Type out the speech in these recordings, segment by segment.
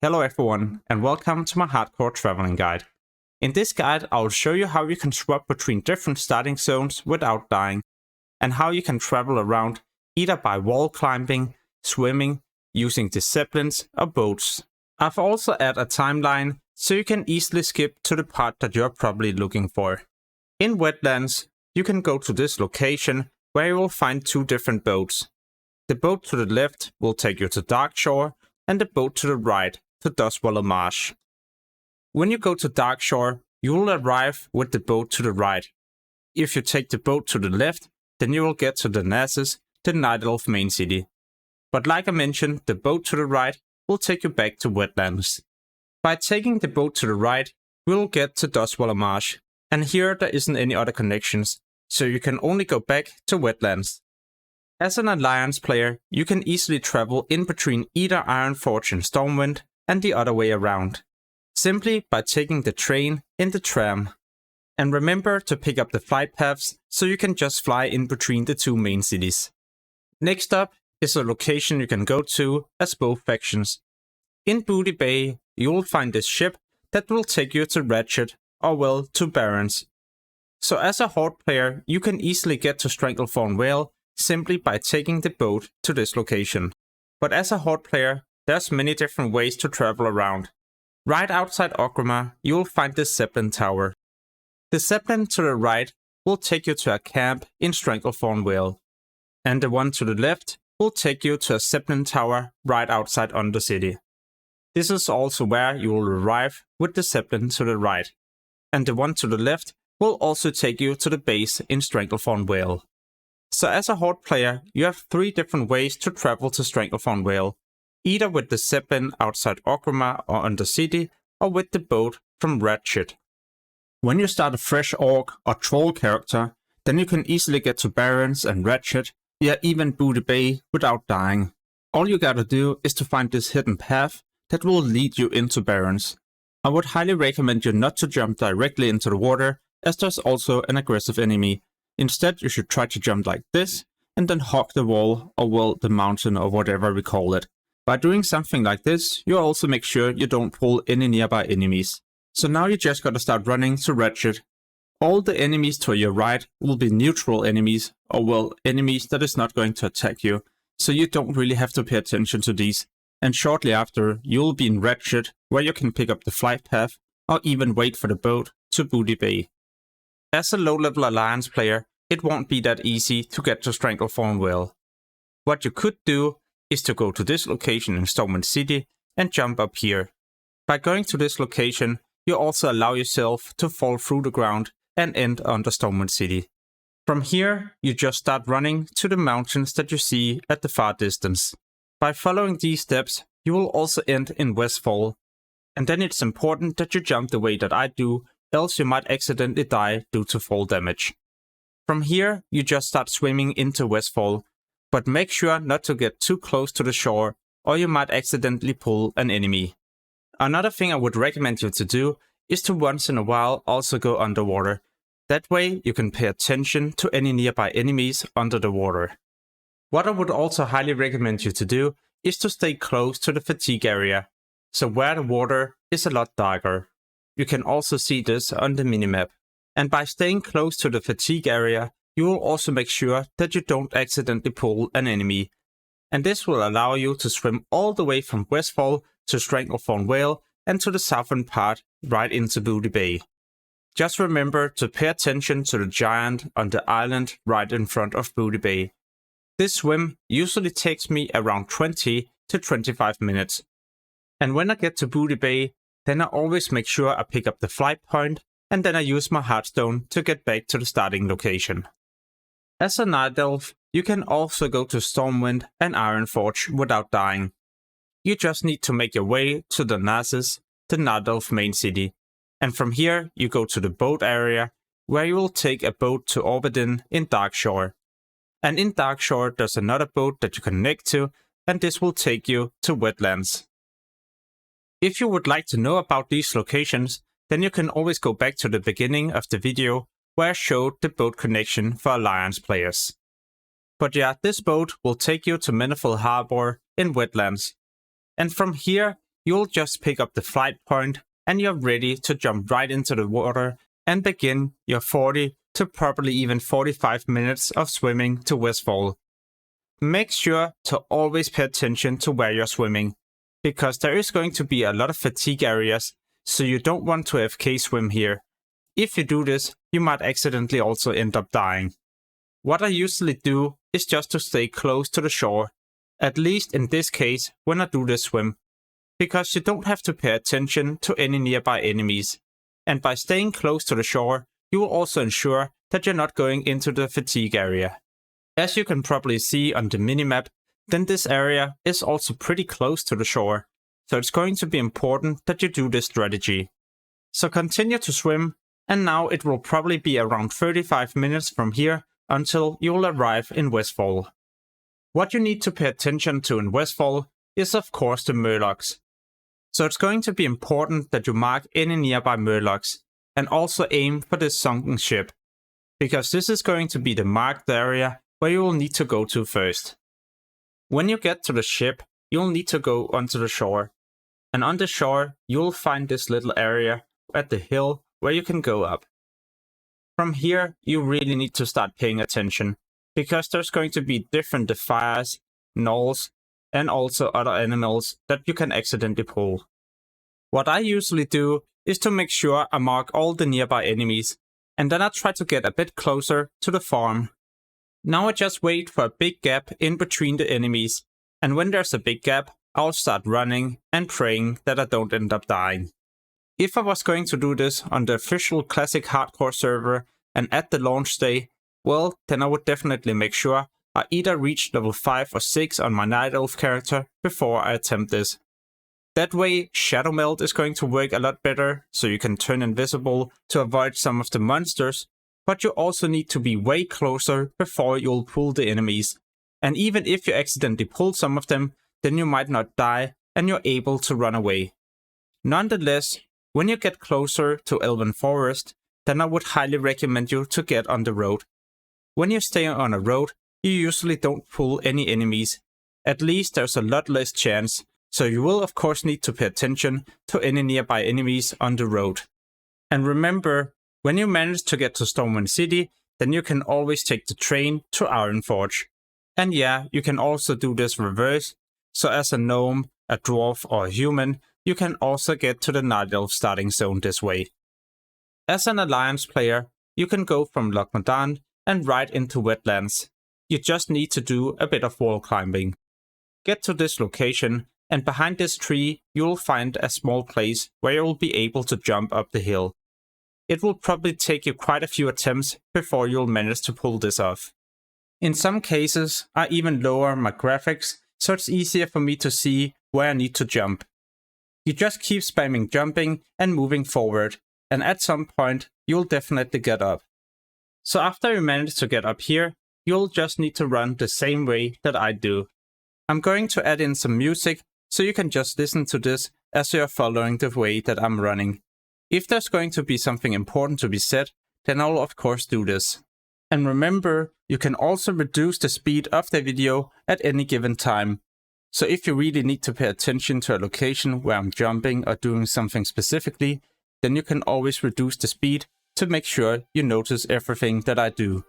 Hello everyone, and welcome to my hardcore traveling guide. In this guide, I will show you how you can swap between different starting zones without dying, and how you can travel around either by wall climbing, swimming, using the Zepplins or boats. I've also added a timeline so you can easily skip to the part that you're probably looking for. In Wetlands, you can go to this location where you will find two different boats. The boat to the left will take you to Darkshore, and the boat to the right to Dustwallow Marsh. When you go to Darkshore, you will arrive with the boat to the right. If you take the boat to the left, then you will get to the Nazis, the Night Elf main city. But like I mentioned, the boat to the right will take you back to Wetlands. By taking the boat to the right, we will get to Dustwallow Marsh, and here there isn't any other connections, so you can only go back to Wetlands. As an Alliance player, you can easily travel in between either Ironforge and Stormwind, and the other way around, simply by taking the train in the tram. And remember to pick up the flight paths so you can just fly in between the two main cities. Next up is a location you can go to as both factions. In Booty Bay, you will find this ship that will take you to Ratchet, or well, to Barrens. So as a Horde player, you can easily get to Stranglethorn Vale simply by taking the boat to this location. But as a Horde player, there's many different ways to travel around. Right outside Orgrimmar, you will find the Zeppelin Tower. The Zeppelin to the right will take you to a camp in Stranglethorn Vale, and the one to the left will take you to a Zeppelin Tower right outside Undercity. This is also where you will arrive with the Zeppelin to the right, and the one to the left will also take you to the base in Stranglethorn Vale. So as a Horde player, you have three different ways to travel to Stranglethorn Vale, either with the Zeppelin outside Orgrimmar or Undercity, or with the boat from Ratchet. When you start a fresh Orc or Troll character, then you can easily get to Barrens and Ratchet, yeah even Booty Bay without dying. All you gotta do is to find this hidden path that will lead you into Barrens. I would highly recommend you not to jump directly into the water, as there's also an aggressive enemy. Instead, you should try to jump like this, and then hog the wall, or well, the mountain, or whatever we call it. By doing something like this, you also make sure you don't pull any nearby enemies. So now you just gotta start running to Ratchet. All the enemies to your right will be neutral enemies, or well, enemies that is not going to attack you, so you don't really have to pay attention to these. And shortly after, you'll be in Ratchet, where you can pick up the flight path, or even wait for the boat to Booty Bay. As a low-level Alliance player, it won't be that easy to get to Stranglethorn Vale. What you could do is to go to this location in Stormwind City and jump up here. By going to this location, you also allow yourself to fall through the ground and end under Stormwind City. From here, you just start running to the mountains that you see at the far distance. By following these steps, you will also end in Westfall. And then it's important that you jump the way that I do, else you might accidentally die due to fall damage. From here, you just start swimming into Westfall, but make sure not to get too close to the shore, or you might accidentally pull an enemy. Another thing I would recommend you to do is to once in a while also go underwater. That way you can pay attention to any nearby enemies under the water. What I would also highly recommend you to do is to stay close to the fatigue area, so where the water is a lot darker. You can also see this on the minimap. And by staying close to the fatigue area, you will also make sure that you don't accidentally pull an enemy. And this will allow you to swim all the way from Westfall to Stranglethorn Vale and to the southern part right into Booty Bay. Just remember to pay attention to the giant on the island right in front of Booty Bay. This swim usually takes me around 20 to 25 minutes. And when I get to Booty Bay, then I always make sure I pick up the flight point, and then I use my Hearthstone to get back to the starting location. As a Night Elf, you can also go to Stormwind and Ironforge without dying. You just need to make your way to the Nazis, the Night Elf main city, and from here you go to the boat area, where you will take a boat to Orbidin in Darkshore. And in Darkshore there's another boat that you can connect to, and this will take you to Wetlands. If you would like to know about these locations, then you can always go back to the beginning of the video where I showed the boat connection for Alliance players. But yeah, this boat will take you to Menethil Harbor in Wetlands. And from here, you'll just pick up the flight point and you're ready to jump right into the water and begin your 40 to probably even 45 minutes of swimming to Westfall. Make sure to always pay attention to where you're swimming, because there is going to be a lot of fatigue areas, so you don't want to AFK swim here. If you do this, you might accidentally also end up dying. What I usually do is just to stay close to the shore, at least in this case when I do this swim, because you don't have to pay attention to any nearby enemies, and by staying close to the shore, you will also ensure that you're not going into the fatigue area. As you can probably see on the minimap, then this area is also pretty close to the shore, so it's going to be important that you do this strategy. So continue to swim, and now it will probably be around 35 minutes from here until you'll arrive in Westfall. What you need to pay attention to in Westfall is of course the murlocs. So it's going to be important that you mark any nearby murlocs, and also aim for this sunken ship, because this is going to be the marked area where you will need to go to first. When you get to the ship, you'll need to go onto the shore, and on the shore you'll find this little area at the hill where you can go up. From here you really need to start paying attention, because there's going to be different defiers, gnolls, and also other animals that you can accidentally pull. What I usually do is to make sure I mark all the nearby enemies, and then I try to get a bit closer to the farm. Now I just wait for a big gap in between the enemies, and when there's a big gap, I'll start running and praying that I don't end up dying. If I was going to do this on the official classic hardcore server and at the launch day, well, then I would definitely make sure I either reach level 5 or 6 on my Night Elf character before I attempt this. That way, Shadow Melt is going to work a lot better, so you can turn invisible to avoid some of the monsters, but you also need to be way closer before you'll pull the enemies. And even if you accidentally pull some of them, then you might not die and you're able to run away. Nonetheless, when you get closer to Elven Forest, then I would highly recommend you to get on the road. When you stay on a road, you usually don't pull any enemies. At least there's a lot less chance, so you will of course need to pay attention to any nearby enemies on the road. And remember, when you manage to get to Stormwind City, then you can always take the train to Ironforge. And yeah, you can also do this reverse, so as a gnome, a dwarf or a human, you can also get to the Night Elf starting zone this way. As an Alliance player, you can go from Lochmadan and right into Wetlands. You just need to do a bit of wall climbing. Get to this location, and behind this tree you'll find a small place where you'll be able to jump up the hill. It will probably take you quite a few attempts before you'll manage to pull this off. In some cases I even lower my graphics so it's easier for me to see where I need to jump. You just keep spamming jumping and moving forward, and at some point you'll definitely get up. So after you manage to get up here, you'll just need to run the same way that I do. I'm going to add in some music so you can just listen to this as you're following the way that I'm running. If there's going to be something important to be said, then I'll of course do this. And remember, you can also reduce the speed of the video at any given time. So if you really need to pay attention to a location where I'm jumping or doing something specifically, then you can always reduce the speed to make sure you notice everything that I do.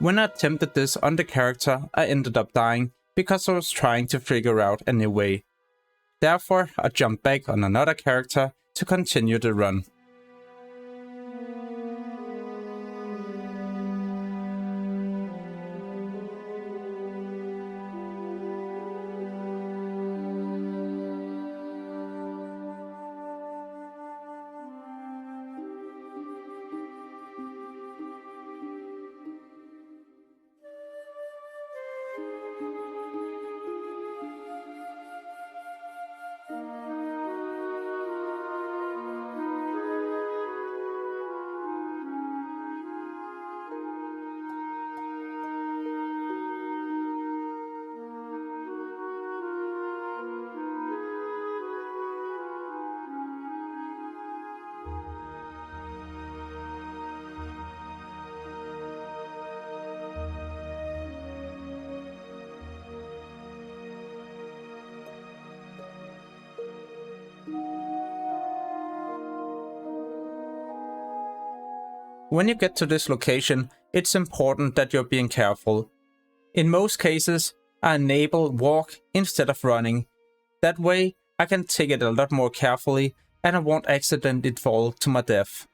When I attempted this on the character, I ended up dying because I was trying to figure out a new way. Therefore, I jumped back on another character to continue the run. When you get to this location, it's important that you're being careful. In most cases, I enable walk instead of running. That way, I can take it a lot more carefully and I won't accidentally fall to my death.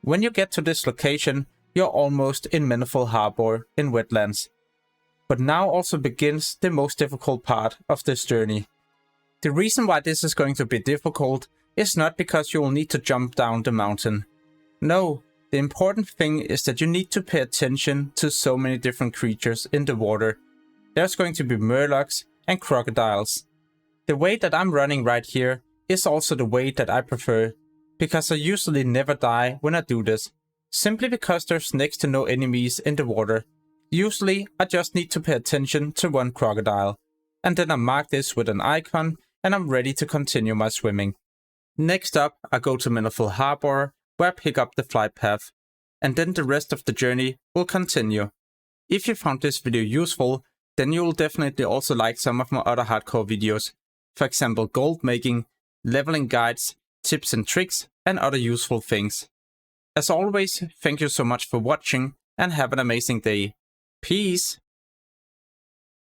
When you get to this location, you're almost in Menethil Harbor in wetlands. But now also begins the most difficult part of this journey. The reason why this is going to be difficult is not because you will need to jump down the mountain. No, the important thing is that you need to pay attention to so many different creatures in the water. There's going to be murlocs and crocodiles. The way that I'm running right here is also the way that I prefer, because I usually never die when I do this, simply because there's next to no enemies in the water. Usually I just need to pay attention to one crocodile, and then I mark this with an icon and I'm ready to continue my swimming. Next up, I go to Menethil Harbor, where I pick up the flight path, and then the rest of the journey will continue. If you found this video useful, then you will definitely also like some of my other hardcore videos, for example gold making, leveling guides, tips and tricks, and other useful things. As always, thank you so much for watching and have an amazing day. Peace!